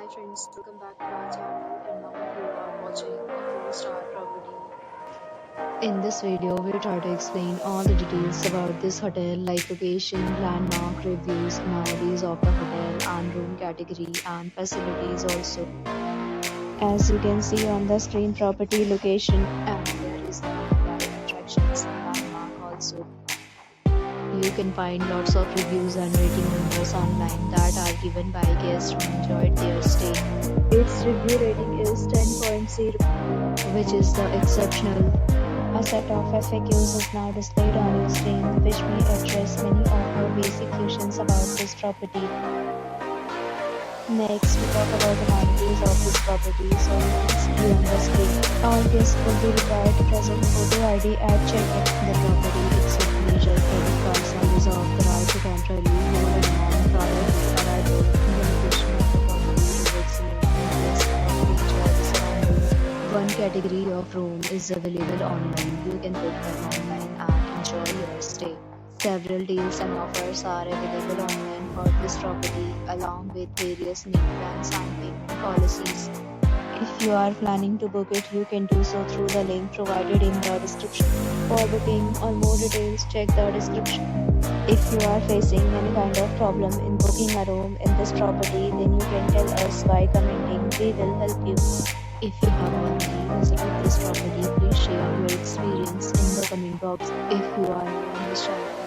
Hi friends, welcome back to our channel and now you are watching a 4-star property. In this video, we'll try to explain all the details about this hotel like location, landmark, reviews, amenities of the hotel and room category and facilities also. As you can see on the screen, property location and there is no attractions and landmark also. You can find lots of reviews and rating numbers online that are given by guests who enjoyed their stay. Its review rating is 10.0, which is the exceptional. A set of FAQs is now displayed on your screen, which may address many of your basic questions about this property. Next, we talk about the amenities of this property. So you can see on the screen. All guests will be required to present photo ID at check-in. The property accepts major credit cards and reserve the right to temporarily hold an amount prior to arrival. The location of the property is excellent and guests love to enjoy the surroundings. One category of room is available online. You can book them online and enjoy your stay. Several deals and offers are available online for this property, along with various new plans and payment policies. If you are planning to book it, you can do so through the link provided in the description. For booking or more details, check the description. If you are facing any kind of problem in booking a room in this property, then you can tell us by commenting. We will help you. If you have already visited this property, please share your experience in the comment box. If you are new on this channel,